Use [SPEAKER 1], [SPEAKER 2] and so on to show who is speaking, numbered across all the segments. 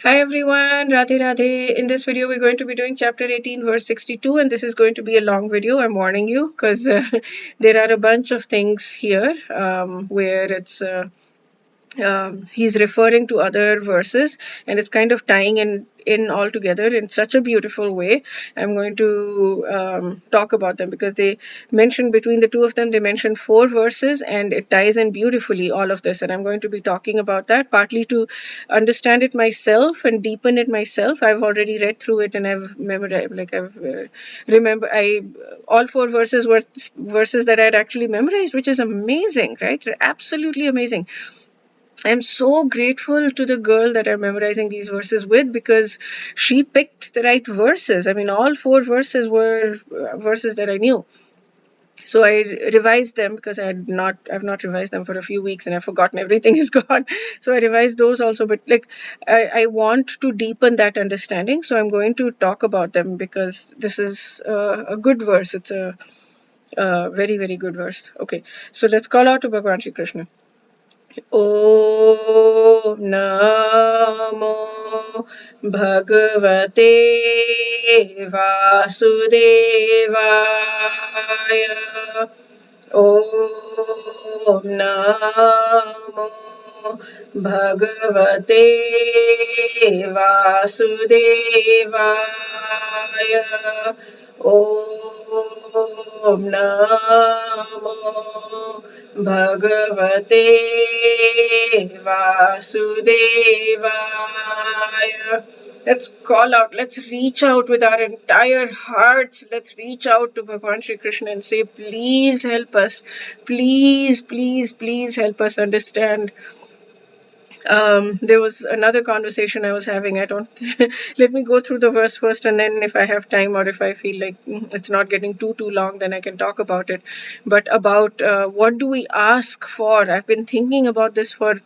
[SPEAKER 1] Hi everyone, Radhe Radhe. In this video, we're going to be doing chapter 18, verse 62, and this is going to be a long video. I'm warning you because there are a bunch of things here where he's referring to other verses and it's kind of tying in all together in such a beautiful way. I'm going to talk about them because they mention between the two of them, they mention 4 verses and it ties in beautifully, all of this. And I'm going to be talking about that partly to understand it myself and deepen it myself. I've already read through it and I've memorized, remember, all 4 verses were verses that I had actually memorized, which is amazing, right? Absolutely amazing. I'm so grateful to the girl that I'm memorizing these verses with because she picked the right verses. I mean, all 4 verses were verses that I knew. So I revised them because I've not revised them for a few weeks and I've forgotten everything is gone. So I revised those also. But I want to deepen that understanding. So I'm going to talk about them because this is a good verse. It's a very, very good verse. Okay, so let's call out to Bhagwan Shri Krishna. ॐ नमो भगवते वासुदेवाय ॐ नमो भगवते वासुदेवाय ॐ नमो भगवते वासुदेवाय. Let's call out, let's reach out with our entire hearts. Let's reach out to Bhagwan Shri Krishna and say, please help us. Please, please, please help us understand. There was another conversation I was having. I don't let me go through the verse first, and then if I have time or if I feel like it's not getting too long, then I can talk about it. But about what do we ask for? I've been thinking about this for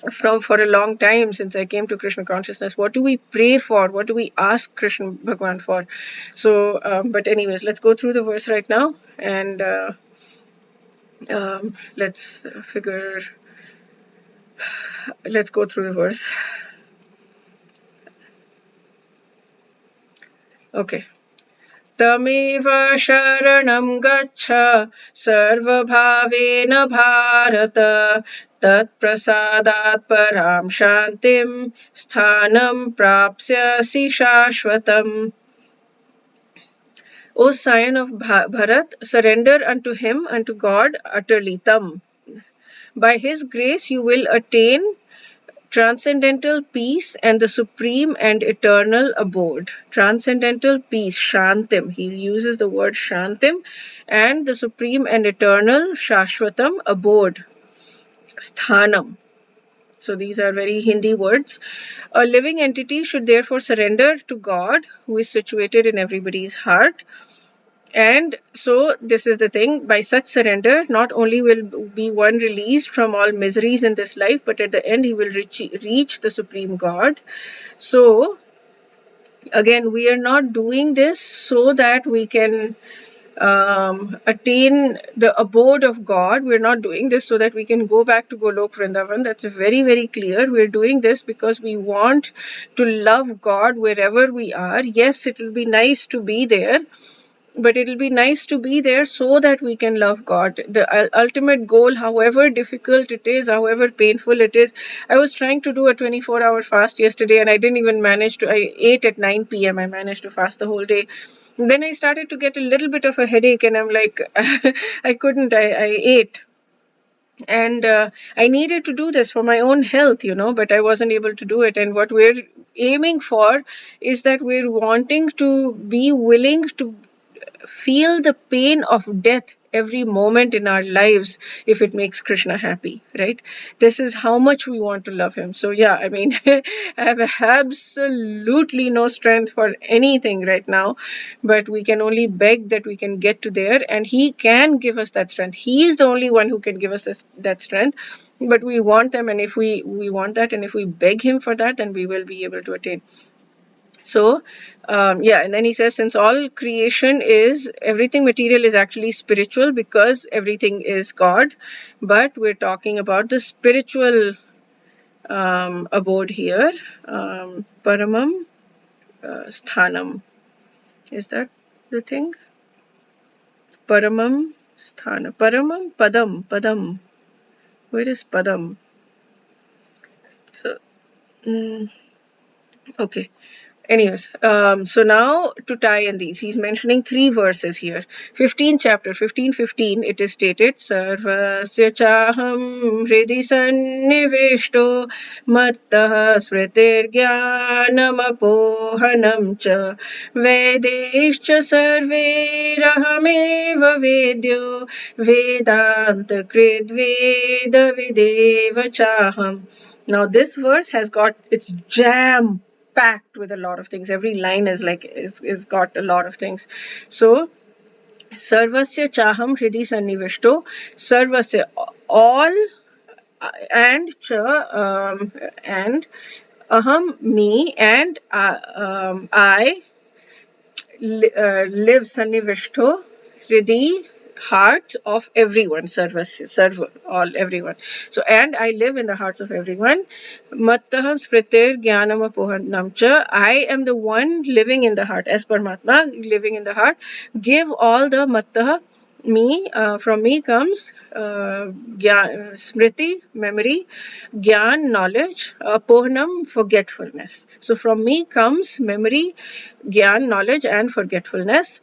[SPEAKER 1] a long time since I came to Krishna consciousness. What do we pray for? What do we ask Krishna Bhagwan for? So, but anyways, let's go through the verse right now, and let's go through the verse. Okay. Tameva sharanam gaccha sarvabhavena bharata tat prasadat param shantim sthanam prapsyasi shashvatam. O scion of Bharat, surrender unto him, unto God utterly. Tam. By his grace you will attain transcendental peace and the supreme and eternal abode. Transcendental peace, Shantim. He uses the word Shantim, and the supreme and eternal, Shashvatam, abode, Sthanam. So these are very Hindi words. A living entity should therefore surrender to God, who is situated in everybody's heart. And so this is the thing, by such surrender, not only will be one released from all miseries in this life, but at the end he will reach the Supreme God. So again, we are not doing this so that we can attain the abode of God. We're not doing this so that we can go back to Goloka Vrindavan. That's very, very clear. We're doing this because we want to love God wherever we are. Yes, it will be nice to be there, but it'll be nice to be there so that we can love God. The ultimate goal, however difficult it is, however painful it is. I was trying to do a 24-hour fast yesterday and I didn't even manage to. I ate at 9 p.m. I managed to fast the whole day. Then I started to get a little bit of a headache and I'm like, I couldn't. I ate. And I needed to do this for my own health, but I wasn't able to do it. And what we're aiming for is that we're wanting to be willing to feel the pain of death every moment in our lives if it makes Krishna happy, right? This is how much we want to love him. So yeah, I mean, I have absolutely no strength for anything right now, but we can only beg that we can get to there, and he can give us that strength. He is the only one who can give us that strength, but we want them, and if we want that, and if we beg him for that, then we will be able to attain. So, yeah, and then he says, since all creation is, everything material is actually spiritual because everything is God, but we're talking about the spiritual abode here. Paramam sthanam. Is that the thing? Paramam sthana. Paramam padam. Where is padam? So, okay. Anyways, so now to tie in these, he's mentioning 3 verses here. 15 chapter, 15:15, it is stated, Sarvasya chaham hridi sannivishto mattah smritir jnanam apohanam cha vedescha sarverahameva vedyo vedanta krid veda videva chaham. Now this verse has got its jam packed with a lot of things. Every line is got a lot of things. So sarvasya chaham hridi sannivishto, sarvasya, all, and cha, and aham, me, and I live sannivishto hridi, hearts of everyone, serva, all, everyone. So, and I live in the hearts of everyone. Mattah smritir jnanam apohanam cha, I am the one living in the heart, as Paramatma, living in the heart. Give all the mattah, me, from me comes smriti, memory, gyan, knowledge, apohanam, forgetfulness. So from me comes memory, gyan, knowledge, and forgetfulness.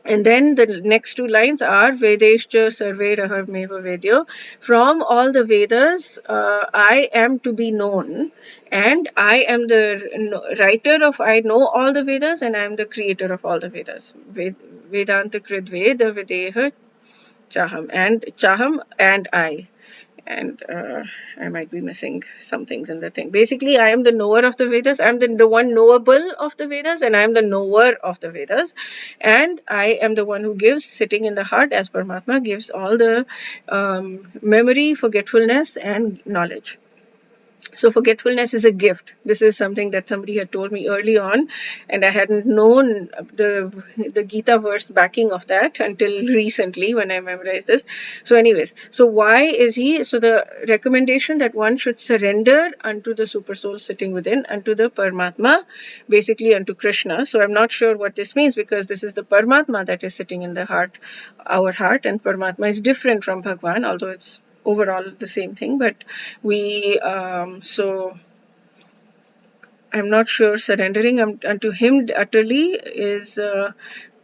[SPEAKER 1] And then the next 2 lines are Vedescha Sarve Rahar Meva Vedyo. From all the Vedas, I am to be known, and I am the writer of, I know all the Vedas, and I am the creator of all the Vedas. Vedanta Krid Veda Videha Chaham and I. And I might be missing some things in the thing. Basically, I am the knower of the Vedas. I'm the one knowable of the Vedas, and I am the knower of the Vedas. And I am the one who gives, sitting in the heart, as Paramatma, gives all the memory, forgetfulness, and knowledge. So forgetfulness is a gift. This is something that somebody had told me early on, and I hadn't known the Gita verse backing of that until recently when I memorized this. So anyways, so why is he, so the recommendation that one should surrender unto the super soul sitting within, unto the Paramatma, basically unto Krishna. So I'm not sure what this means, because this is the Paramatma that is sitting in the heart, our heart, and Paramatma is different from Bhagwan, although it's overall the same thing. But we so I'm not sure surrendering unto him utterly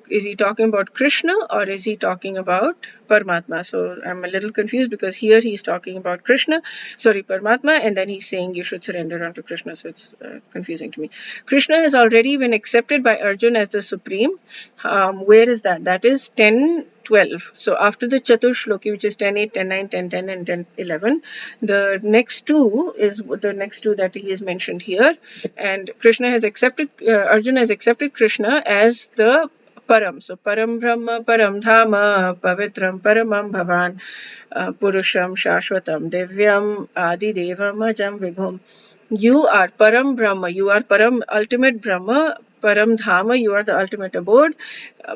[SPEAKER 1] is he talking about Krishna, or is he talking about Paramatma? So I'm a little confused, because here he's talking about Paramatma, and then he's saying you should surrender unto Krishna. So it's confusing to me. Krishna has already been accepted by Arjuna as the supreme. Where is that? That is 10:12. So after the Chatur Shloki, which is 10:8, 10:9, 10:10, and 10:11, the next 2 is the next 2 that he has mentioned here. And Arjuna has accepted Krishna as the Param. So Param Brahma, Param Dhama, Pavitram, Paramam Bhavan, Purusham, Shashwatam, Divyam, Adi Devam, Ajam Vibhum. You are Param Brahma, you are Param, ultimate Brahma, Param Dhama, you are the ultimate abode,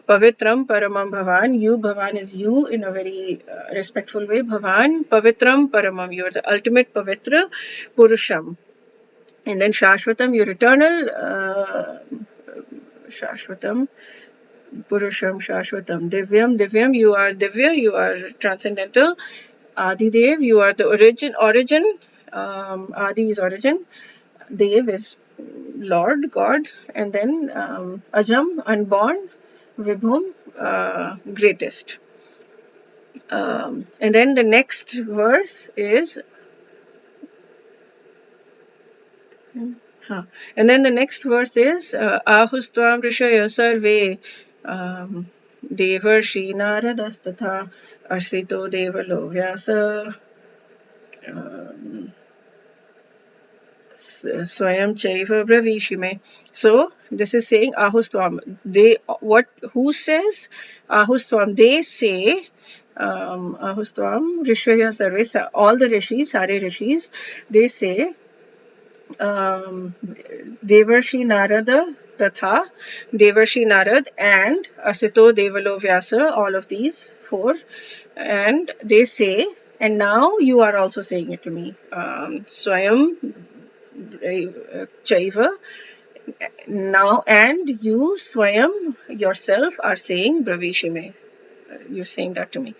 [SPEAKER 1] Pavitram, Paramam Bhavan, you, Bhavan is you in a very respectful way, Bhavan, Pavitram, Paramam, you are the ultimate Pavitra, Purusham. And then Shashwatam, you're eternal, Shashwatam, Purusham Shashwatam. Divyam, you are Divya, you are transcendental. Adidev, you are the origin. Adi is origin. Dev is Lord, God. And then Ajam, unborn. Vibhum, greatest. And then the next verse is and then the next verse is Ahustvam Rishaya Sarve Devarshi Naradas Arsito Devalo Vyasa Swayam Chaiva Bravishime. So this is saying Ahustvam. Who says Ahustvam? They say Ahustvam Rishaya Sarve, all the rishis, Sare rishis, they say Devarshi Narada Tatha, Devarshi Narad, and Asito Devalo Vyasa, all of these 4, and they say And now you are also saying it to me. Swayam Chaiva. Now, and you, Swayam, yourself, are saying Bravishime. You're saying that to me.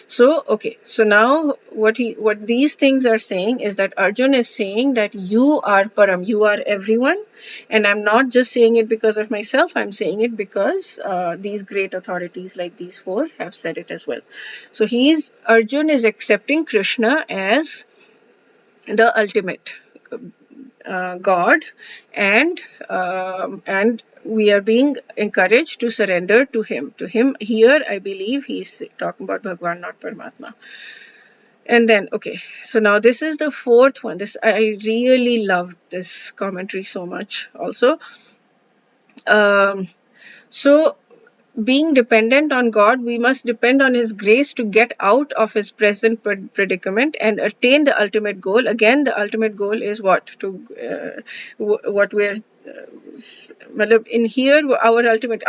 [SPEAKER 1] So, okay. So now what these things are saying is that Arjun is saying that you are Param, you are everyone. And I'm not just saying it because of myself, I'm saying it because these great authorities like these four have said it as well. So Arjun is accepting Krishna as the ultimate God, and we are being encouraged to surrender to him. To him here, I believe he's talking about Bhagwan, not Paramatma. And then, okay, so now this is the fourth one. This I really loved this commentary so much. Also, so being dependent on God, we must depend on His grace to get out of His present predicament and attain the ultimate goal. Again, the ultimate goal is what? What we're in here, our ultimate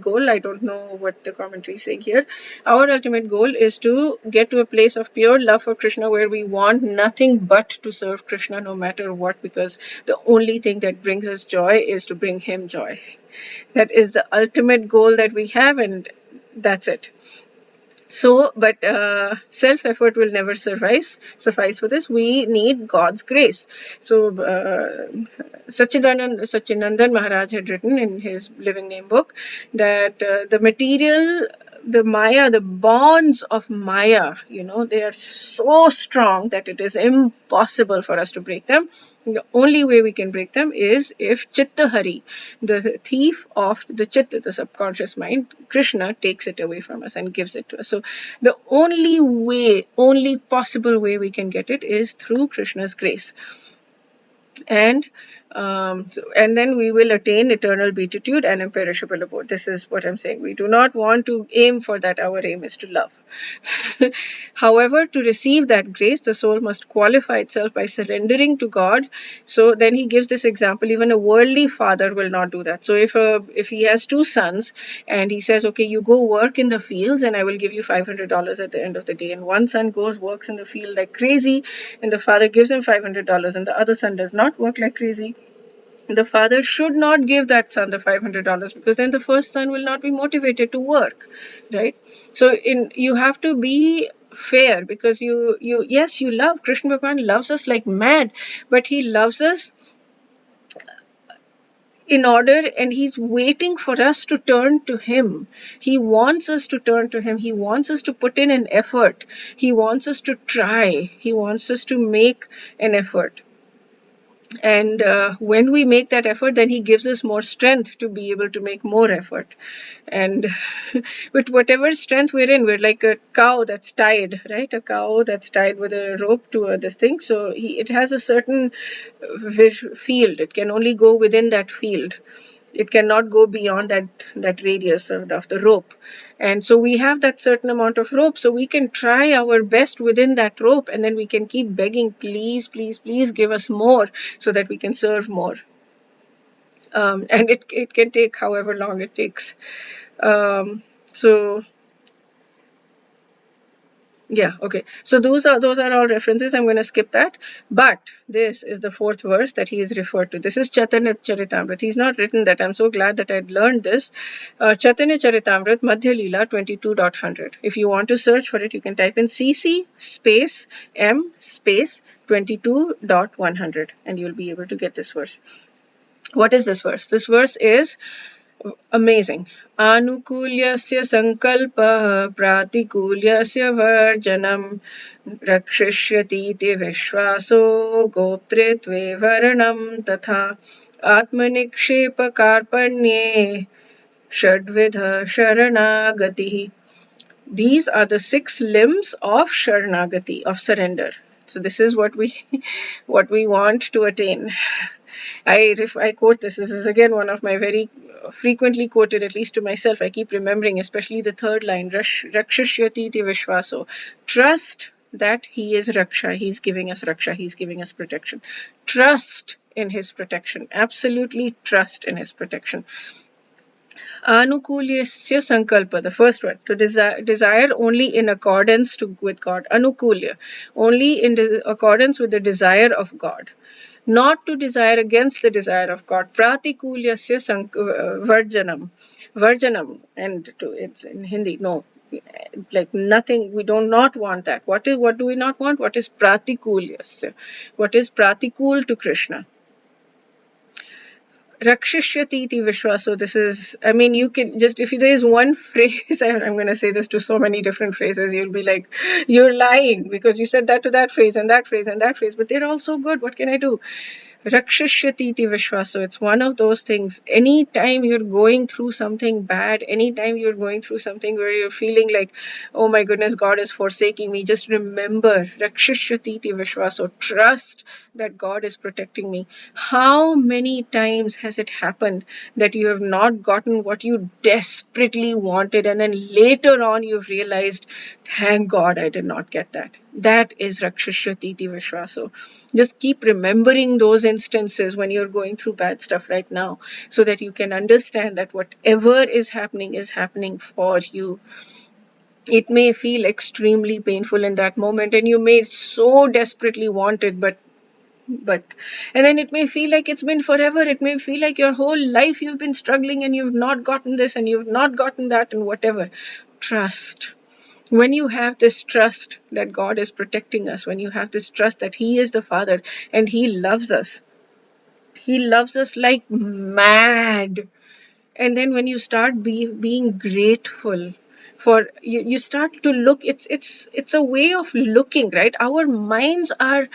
[SPEAKER 1] goal, I don't know what the commentary is saying here. Our ultimate goal is to get to a place of pure love for Krishna where we want nothing but to serve Krishna no matter what, because the only thing that brings us joy is to bring him joy. That is the ultimate goal that we have, and that's it. So, but self-effort will never suffice for this. We need God's grace. So, Sachinandan Maharaj had written in his Living Name book that the Maya, the bonds of Maya, they are so strong that it is impossible for us to break them. The only way we can break them is if Chitta Hari, the thief of the Chitta, the subconscious mind, Krishna, takes it away from us and gives it to us. So the only possible way we can get it is through Krishna's grace. And then we will attain eternal beatitude and imperishable abode. This is what I'm saying. We do not want to aim for that. Our aim is to love. However, to receive that grace, the soul must qualify itself by surrendering to God. So then he gives this example. Even a worldly father will not do that. So if he has two sons and he says, okay, you go work in the fields and I will give you $500 at the end of the day, and one son works in the field like crazy, and the father gives him $500, and the other son does not work like crazy, the father should not give that son the $500, because then the first son will not be motivated to work, right? So you have to be fair, because you love Krishna. Bhagwan loves us like mad, but he loves us in order, and he's waiting for us to turn to him. He wants us to turn to him. He wants us to put in an effort. He wants us to try. He wants us to make an effort. And when we make that effort, then he gives us more strength to be able to make more effort. And with whatever strength we're in, we're like a cow that's tied, right? A cow that's tied with a rope to this thing. So it has a certain field. It can only go within that field. It cannot go beyond that radius of the rope. And so we have that certain amount of rope, so we can try our best within that rope, and then we can keep begging, please, please, please give us more so that we can serve more. And it can take however long it takes. So yeah, okay. So those are all references. I'm going to skip that. But this is the fourth verse that he is referred to. This is Chaitanya Charitamrit. He's not written that. I'm so glad that I'd learned this. Chaitanya Charitamrit, Madhya Leela 22.100. If you want to search for it, you can type in CC space M space 22.100 and you'll be able to get this verse. What is this verse? This verse is amazing. Anukulyasya sankalpa pratikulyasya varjanam rakshishyati vishwaso goptritve varanam tatha atmanikshepa karpanye shadvidha sharanagati. These are the 6 limbs of sharanagati, of surrender. So this is what we want to attain. I quote this. This is again one of my very frequently quoted, at least to myself. I keep remembering, especially the third line, Rakshishyati Vishwaso. Trust that he is Raksha. He's giving us Raksha. He's giving us protection. Trust in his protection. Absolutely trust in his protection. Anukulyasya sankalpa, the first one, to desire only in accordance with God. Anukulya, only in accordance with the desire of God. Not to desire against the desire of God. Pratikulyasya varjanam. Varjanam, and it's in Hindi, no. Like nothing, we do not want that. What do we not want? What is pratikulyasya? What is pratikul to Krishna? Rakshishyati iti vishwaso. This is, I mean, you can just, if there is one phrase, I'm going to say this to so many different phrases, you'll be like, you're lying because you said that to that phrase and that phrase and that phrase, but they're all so good. What can I do? Rakshishyati iti vishwaso. It's one of those things. Anytime you're going through something bad, anytime you're going through something where you're feeling like, oh my goodness, God is forsaking me, just remember, Rakshishyati iti vishwaso. Trust that God is protecting me. How many times has it happened that you have not gotten what you desperately wanted, and then later on you've realized, thank God I did not get that. That is Rakshishyati iti vishwaso. Just keep remembering those instances when you're going through bad stuff right now, so that you can understand that whatever is happening for you. It may feel extremely painful in that moment, and you may so desperately want it, but and then it may feel like it's been forever. It may feel like your whole life you've been struggling and you've not gotten this and you've not gotten that and whatever. Trust. When you have this trust that God is protecting us, when you have this trust that He is the Father and He loves us like mad. And then when you start being grateful for, you start to look, it's a way of looking, right? Our minds are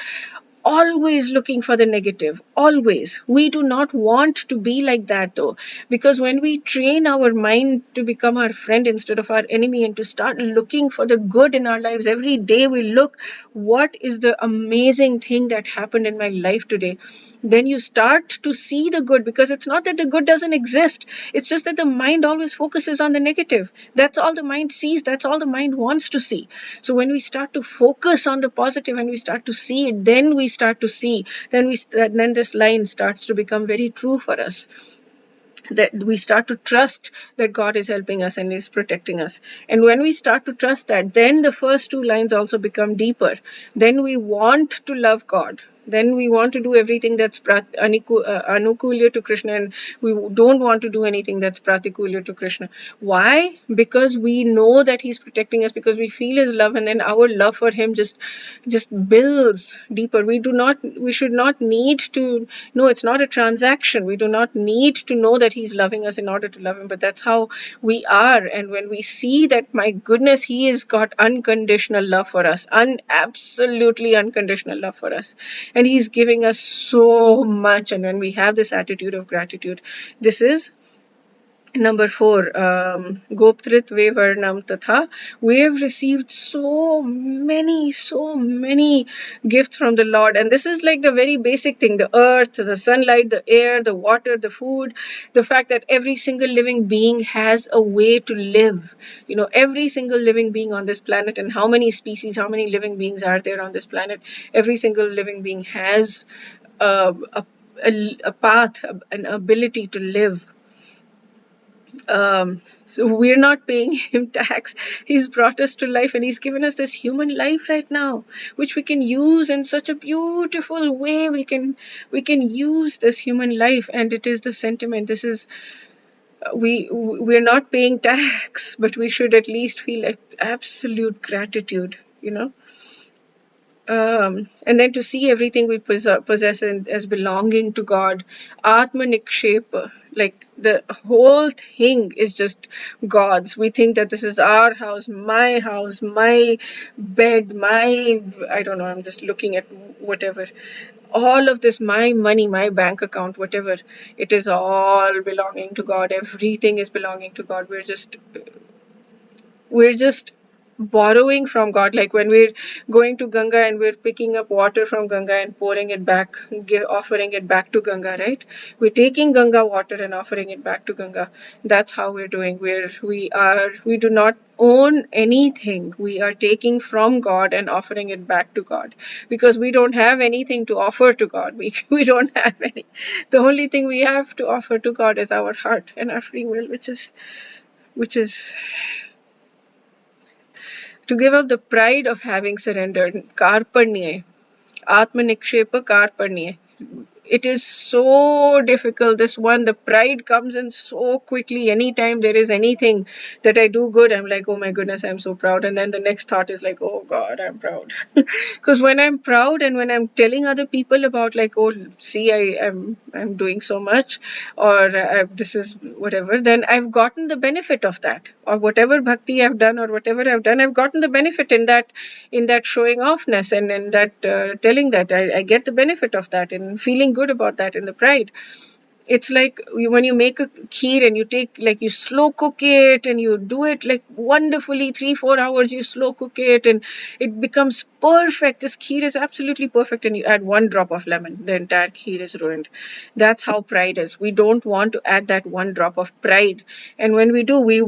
[SPEAKER 1] always looking for the negative, always. We do not want to be like that though, because when we train our mind to become our friend instead of our enemy and to start looking for the good in our lives, every day we look, what is the amazing thing that happened in my life today, then you start to see the good, because it's not that the good doesn't exist, it's just that the mind always focuses on the negative. That's all the mind sees, that's all the mind wants to see. So when we start to focus on the positive and we start to see it, then we start to see, then this line starts to become very true for us, that we start to trust that God is helping us and is protecting us. And when we start to trust that, then the first two lines also become deeper. Then we want to love God. Then we want to do everything that's anukulya to Krishna, and we don't want to do anything that's pratikulya to Krishna. Why? Because we know that He's protecting us, because we feel His love, and then our love for Him just builds deeper. We should not need to, no, it's not a transaction. We do not need to know that He's loving us in order to love Him, but that's how we are. And when we see that, my goodness, He has got unconditional love for us, absolutely unconditional love for us, and He's giving us so much. And when we have this attitude of gratitude, this is number 4, Goptrit Varnam Tatha. We have received so many gifts from the Lord. And this is like the very basic thing: the earth, the sunlight, the air, the water, the food, the fact that every single living being has a way to live. You know, every single living being on this planet, and how many species, how many living beings are there on this planet? Every single living being has a path, an ability to live. So we're not paying Him tax. He's brought us to life, and He's given us this human life right now, which we can use in such a beautiful way. We can use this human life, and it is the sentiment. This is, we're not paying tax, but we should at least feel like absolute gratitude, you know. And then to see everything we possess as belonging to God, Atma Nikshepa, like the whole thing is just God's. We think that this is our house, my bed, I don't know, I'm just looking at whatever. All of this, my money, my bank account, whatever, it is all belonging to God. Everything is belonging to God. We're just borrowing from God, like when we're going to Ganga and we're picking up water from Ganga and pouring it back, offering it back to Ganga, right? We're taking Ganga water and offering it back to Ganga. That's how we're doing. We do not own anything. We are taking from God and offering it back to God, because we don't have anything to offer to God. We don't have any. The only thing we have to offer to God is our heart and our free will, which is to give up the pride of having surrendered. Karpanye, Atmanikshepa Karpanye. It is so difficult. This one, the pride comes in so quickly. Anytime there is anything that I do good, I'm like, oh my goodness, I'm so proud. And then the next thought is like, oh God, I'm proud. Because when I'm proud and when I'm telling other people about like, oh, see, I'm doing so much, or this is whatever, then I've gotten the benefit of that, or whatever bhakti I've done, or whatever I've done, I've gotten the benefit in that showing offness, and in that telling that I get the benefit of that and feeling good about that in the pride. It's like when you make a kheer and you take, like, you slow cook it and you do it like wonderfully, 3-4 hours you slow cook it and it becomes perfect. This kheer is absolutely perfect, and you add 1 drop of lemon, the entire kheer is ruined. That's how pride is. We don't want to add that 1 drop of pride, and when we do, we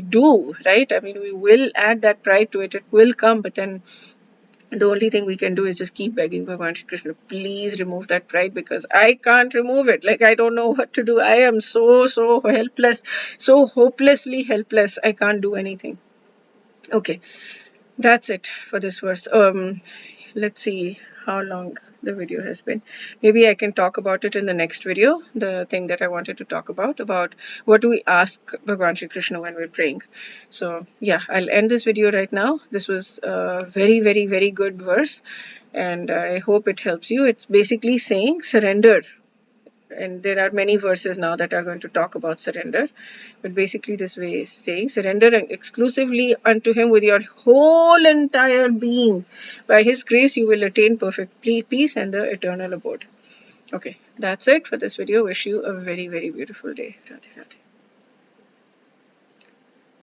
[SPEAKER 1] do, right? I mean, we will add that pride to it. It will come, but then the only thing we can do is just keep begging Bhagwan Shri Krishna, please remove that pride, because I can't remove it. Like, I don't know what to do. I am so helpless, so hopelessly helpless. I can't do anything. Okay, that's it for this verse. Let's see how long the video has been. Maybe I can talk about it in the next video, the thing that I wanted to talk about what do we ask Bhagwan Shri Krishna when we're praying. So yeah, I'll end this video right now. This was a very good verse, and I hope it helps you. It's basically saying surrender, and there are many verses now that are going to talk about surrender, but basically this way is saying surrender exclusively unto him with your whole entire being. By his grace you will attain perfect peace and the eternal abode. Okay, that's it for this video. Wish you a very beautiful day. Radhe Radhe.